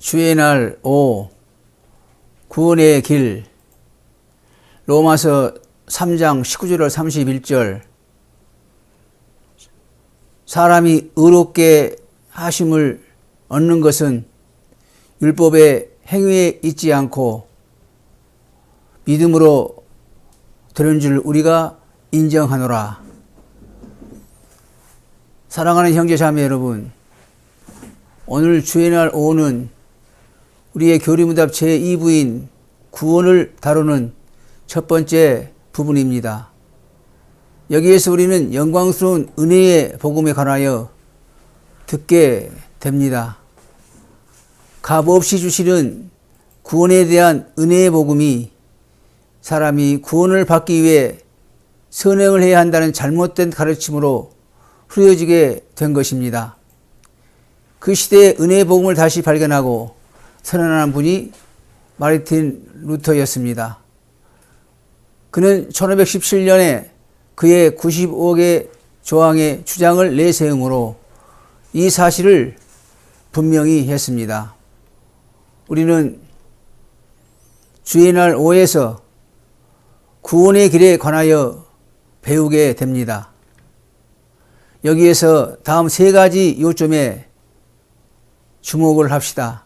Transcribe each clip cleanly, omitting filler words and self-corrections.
주의 날 5. 구원의 길. 로마서 3장 19절 31절. 사람이 의롭게 하심을 얻는 것은 율법의 행위에 있지 않고 믿음으로 되는 줄 우리가 인정하노라. 사랑하는 형제 자매 여러분, 오늘 주의 날 5는 우리의 교리문답 제2부인 구원을 다루는 첫 번째 부분입니다. 여기에서 우리는 영광스러운 은혜의 복음에 관하여 듣게 됩니다. 값없이 주시는 구원에 대한 은혜의 복음이 사람이 구원을 받기 위해 선행을 해야 한다는 잘못된 가르침으로 흐려지게 된 것입니다. 그 시대의 은혜의 복음을 다시 발견하고 선언한 분이 마르틴 루터였습니다. 그는 1517년에 그의 95개 조항의 주장을 내세우므로 이 사실을 분명히 했습니다. 우리는 주의 날 5에서 구원의 길에 관하여 배우게 됩니다. 여기에서 다음 세 가지 요점에 주목을 합시다.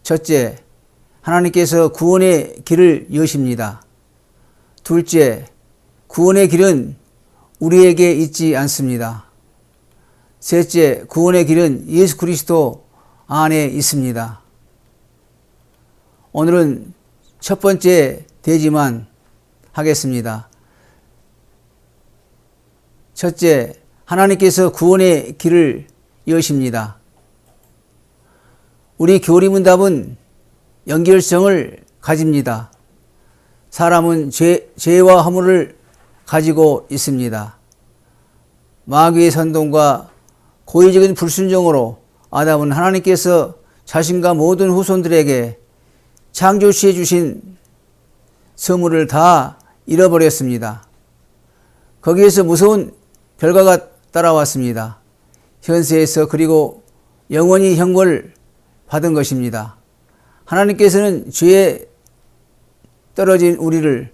첫째, 하나님께서 구원의 길을 여십니다. 둘째, 구원의 길은 우리에게 있지 않습니다. 셋째, 구원의 길은 예수 그리스도 안에 있습니다. 오늘은 첫 번째 대지만 하겠습니다. 첫째, 하나님께서 구원의 길을 여십니다. 우리 교리문답은 연결성을 가집니다. 사람은 죄와 허물을 가지고 있습니다. 마귀의 선동과 고의적인 불순종으로 아담은 하나님께서 자신과 모든 후손들에게 창조 시에 주신 선물을 다 잃어버렸습니다. 거기에서 무서운 결과가 따라왔습니다. 현세에서 그리고 영원히 형벌을 받은 것입니다. 하나님께서는 죄에 떨어진 우리를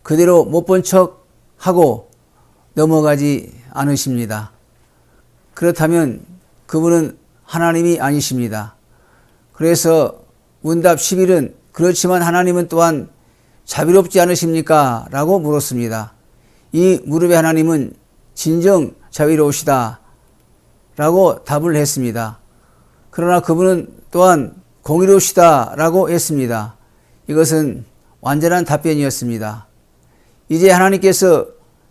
그대로 못 본 척 하고 넘어가지 않으십니다. 그렇다면 그분은 하나님이 아니십니다. 그래서 문답 11은 그렇지만 하나님은 또한 자비롭지 않으십니까? 라고 물었습니다. 이 무릎의 하나님은 진정 자비로우시다 라고 답을 했습니다. 그러나 그분은 또한 공의로우시다 라고 했습니다. 이것은 완전한 답변이었습니다. 이제 하나님께서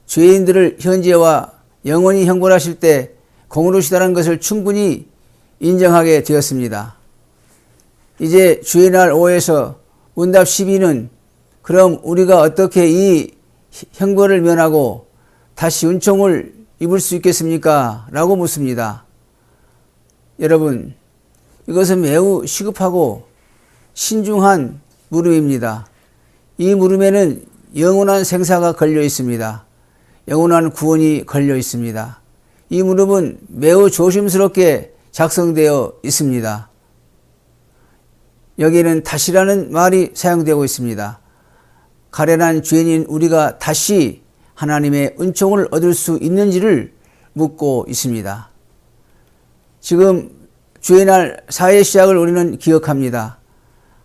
죄인들을 현재와 영원히 형벌하실 때 공의로우시다는 것을 충분히 인정하게 되었습니다. 이제 주의 날 5에서 문답 12는 그럼 우리가 어떻게 이 형벌을 면하고 다시 은총을 입을 수 있겠습니까? 라고 묻습니다. 여러분, 이것은 매우 시급하고 신중한 물음입니다. 이 물음에는 영원한 생사가 걸려 있습니다. 영원한 구원이 걸려 있습니다. 이 물음은 매우 조심스럽게 작성되어 있습니다. 여기에는 다시라는 말이 사용되고 있습니다. 가련한 죄인인 우리가 다시 하나님의 은총을 얻을 수 있는지를 묻고 있습니다. 지금 주의 날 4의 시작을 우리는 기억합니다.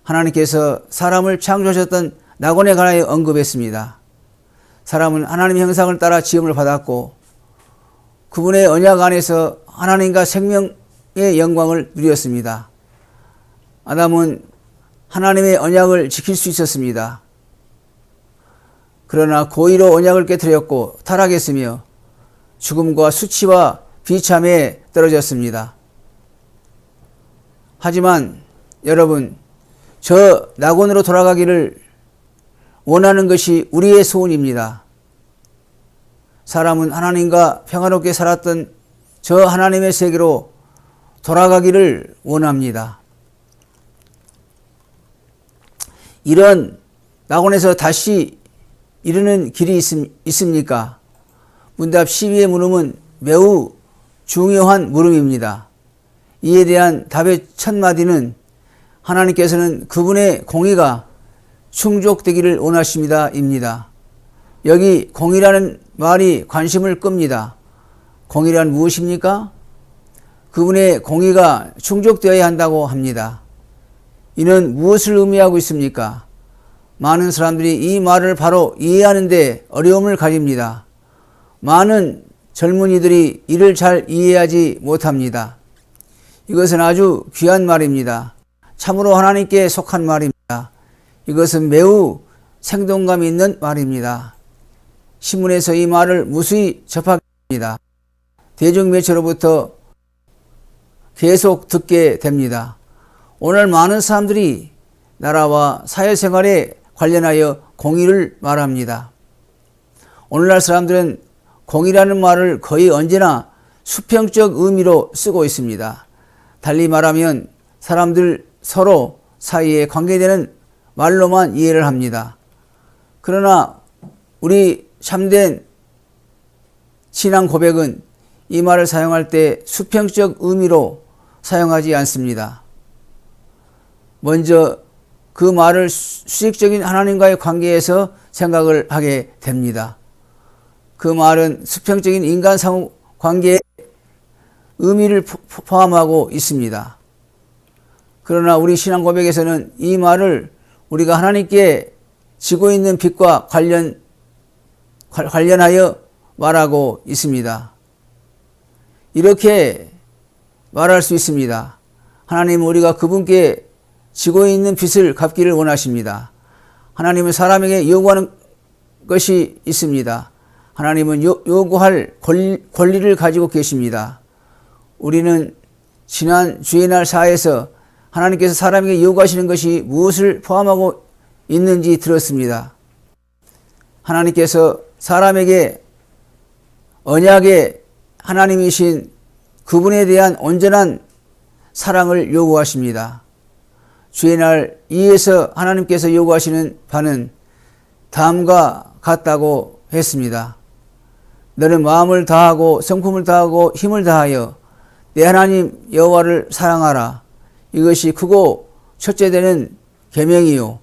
하나님께서 사람을 창조하셨던 낙원에 관하여 언급했습니다. 사람은 하나님의 형상을 따라 지음을 받았고 그분의 언약 안에서 하나님과 생명의 영광을 누렸습니다. 아담은 하나님의 언약을 지킬 수 있었습니다. 그러나 고의로 언약을 깨뜨렸고 타락했으며 죽음과 수치와 비참에 떨어졌습니다. 하지만 여러분, 저 낙원으로 돌아가기를 원하는 것이 우리의 소원입니다. 사람은 하나님과 평화롭게 살았던 저 하나님의 세계로 돌아가기를 원합니다. 이런 낙원에서 다시 이르는 길이 있습니까? 문답 12의 물음은 매우 중요한 물음입니다. 이에 대한 답의 첫 마디는 하나님께서는 그분의 공의가 충족되기를 원하십니다. 입니다. 여기 공의라는 말이 관심을 끕니다. 공의란 무엇입니까? 그분의 공의가 충족되어야 한다고 합니다. 이는 무엇을 의미하고 있습니까? 많은 사람들이 이 말을 바로 이해하는데 어려움을 가집니다. 많은 젊은이들이 이를 잘 이해하지 못합니다. 이것은 아주 귀한 말입니다. 참으로 하나님께 속한 말입니다. 이것은 매우 생동감 있는 말입니다. 신문에서 이 말을 무수히 접하게 됩니다. 대중매체로부터 계속 듣게 됩니다. 오늘 많은 사람들이 나라와 사회생활에 관련하여 공의를 말합니다. 오늘날 사람들은 공의라는 말을 거의 언제나 수평적 의미로 쓰고 있습니다. 달리 말하면 사람들 서로 사이에 관계되는 말로만 이해를 합니다. 그러나 우리 참된 신앙 고백은 이 말을 사용할 때 수평적 의미로 사용하지 않습니다. 먼저 그 말을 수직적인 하나님과의 관계에서 생각을 하게 됩니다. 그 말은 수평적인 인간 상호 관계의 의미를 포함하고 있습니다. 그러나 우리 신앙 고백에서는 이 말을 우리가 하나님께 지고 있는 빚과 관련하여 말하고 있습니다. 이렇게 말할 수 있습니다. 하나님은 우리가 그분께 지고 있는 빚을 갚기를 원하십니다. 하나님은 사람에게 요구하는 것이 있습니다. 하나님은 요구할 권리를 가지고 계십니다. 우리는 지난 주의 날 사에서 하나님께서 사람에게 요구하시는 것이 무엇을 포함하고 있는지 들었습니다. 하나님께서 사람에게 언약의 하나님이신 그분에 대한 온전한 사랑을 요구하십니다. 주의 날 이에서 하나님께서 요구하시는 바는 다음과 같다고 했습니다. 너는 마음을 다하고 성품을 다하고 힘을 다하여 내 하나님 여호와를 사랑하라. 이것이 크고 첫째 되는 계명이요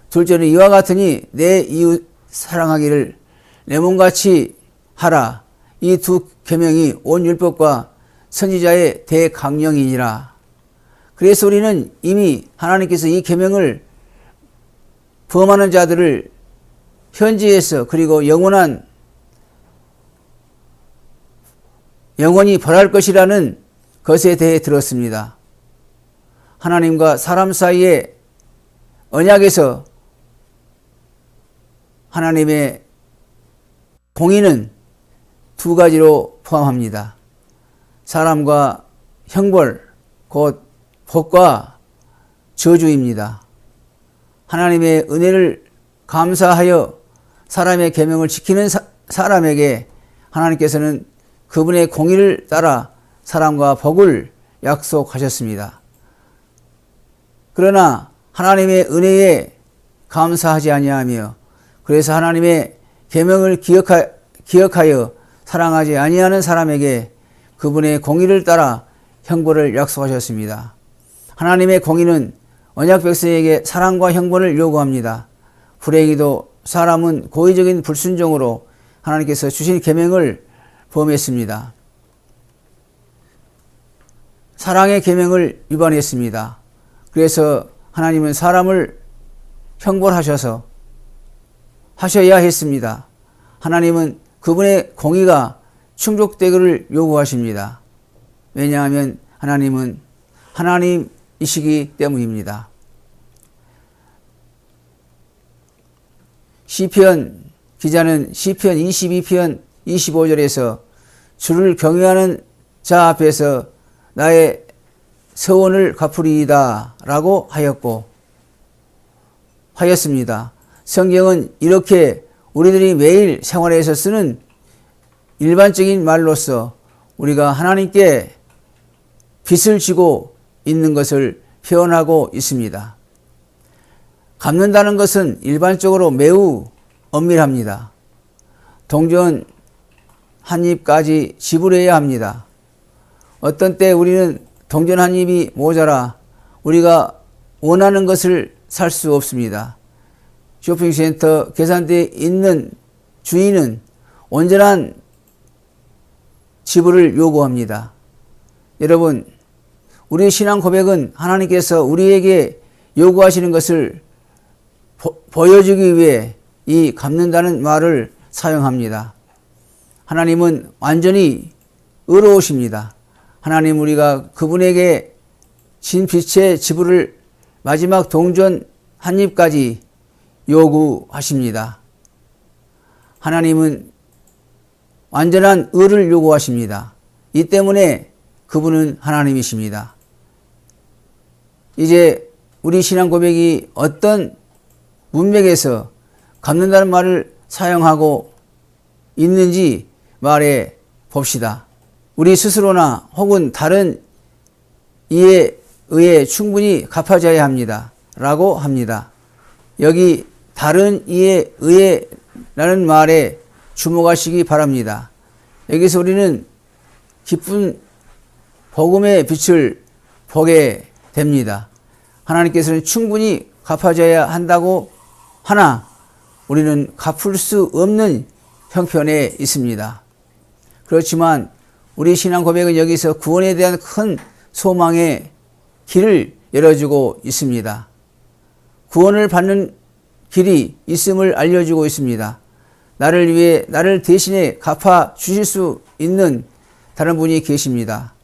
둘째는 이와 같으니 내 이웃 사랑하기를 내 몸같이 하라. 이 두 계명이 온 율법과 선지자의 대강령이니라. 그래서 우리는 이미 하나님께서 이 계명을 범하는 자들을 현지에서 그리고 영원히 벌할 것이라는 것에 대해 들었습니다. 하나님과 사람 사이의 언약에서 하나님의 공의는 두 가지로 포함합니다. 사람과 형벌, 곧 복과 저주입니다. 하나님의 은혜를 감사하여 사람의 계명을 지키는 사람에게 하나님께서는 그분의 공의를 따라 사랑과 복을 약속하셨습니다. 그러나 하나님의 은혜에 감사하지 아니하며 그래서 하나님의 계명을 기억하여 사랑하지 아니하는 사람에게 그분의 공의를 따라 형벌을 약속하셨습니다. 하나님의 공의는 언약 백성에게 사랑과 형벌을 요구합니다. 불행히도 사람은 고의적인 불순종으로 하나님께서 주신 계명을 범했습니다. 사랑의 계명을 위반했습니다. 그래서 하나님은 사람을 형벌하셔야 했습니다. 하나님은 그분의 공의가 충족되기를 요구하십니다. 왜냐하면 하나님은 하나님이시기 때문입니다. 시편 기자는 시편 22편 25절에서 주를 경외하는 자 앞에서 나의 서원을 갚으리이다 라고 하였습니다. 성경은 이렇게 우리들이 매일 생활에서 쓰는 일반적인 말로서 우리가 하나님께 빚을 지고 있는 것을 표현하고 있습니다. 갚는다는 것은 일반적으로 매우 엄밀합니다. 동전 한 입까지 지불해야 합니다. 어떤 때 우리는 동전 한 입이 모자라 우리가 원하는 것을 살 수 없습니다. 쇼핑센터 계산대에 있는 주인은 온전한 지불을 요구합니다. 여러분, 우리 신앙 고백은 하나님께서 우리에게 요구하시는 것을 보여주기 위해 이 갚는다는 말을 사용합니다. 하나님은 완전히 의로우십니다. 하나님 우리가 그분에게 진 빚의 지불을 마지막 동전 한 입까지 요구하십니다. 하나님은 완전한 의를 요구하십니다. 이 때문에 그분은 하나님이십니다. 이제 우리 신앙 고백이 어떤 문맥에서 갚는다는 말을 사용하고 있는지 말해 봅시다. 우리 스스로나 혹은 다른 이에 의해 충분히 갚아줘야 합니다. 라고 합니다. 여기 다른 이에 의해 라는 말에 주목하시기 바랍니다. 여기서 우리는 기쁜 복음의 빛을 보게 됩니다. 하나님께서는 충분히 갚아줘야 한다고 하나 우리는 갚을 수 없는 형편에 있습니다. 그렇지만 우리 신앙 고백은 여기서 구원에 대한 큰 소망의 길을 열어주고 있습니다. 구원을 받는 길이 있음을 알려주고 있습니다. 나를 위해 나를 대신에 갚아 주실 수 있는 다른 분이 계십니다.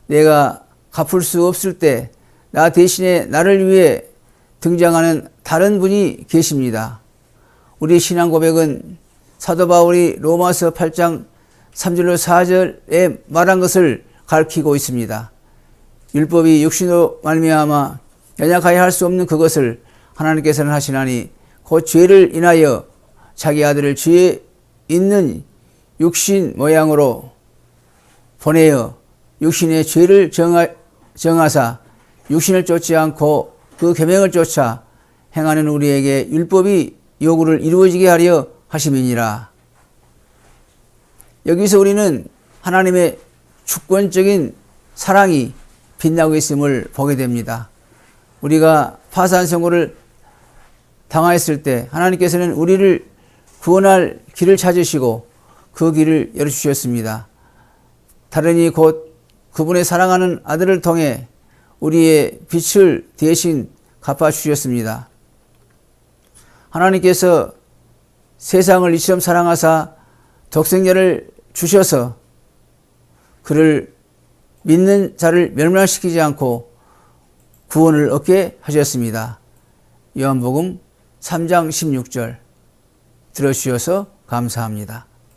내가 갚을 수 없을 때 나 대신에 나를 위해 등장하는 다른 분이 계십니다. 우리 신앙 고백은 사도 바울이 로마서 8장 3절로 4절에 말한 것을 가르치고 있습니다. 율법이 육신으로 말미암아 연약하여 할 수 없는 그것을 하나님께서는 하시나니 곧 죄를 인하여 자기 아들을 죄에 있는 육신 모양으로 보내어 육신의 죄를 정하사 육신을 쫓지 않고 그 계명을 쫓아 행하는 우리에게 율법이 요구를 이루어지게 하려 하심이니라. 여기서 우리는 하나님의 주권적인 사랑이 빛나고 있음을 보게 됩니다. 우리가 파산 선고를 당하였을 때 하나님께서는 우리를 구원할 길을 찾으시고 그 길을 열어주셨습니다. 다른이 곧 그분의 사랑하는 아들을 통해 우리의 빛을 대신 갚아주셨습니다. 하나님께서 세상을 이처럼 사랑하사 독생자를 주셔서 그를 믿는 자를 멸망시키지 않고 구원을 얻게 하셨습니다. 요한복음 3장 16절 들어주셔서 감사합니다.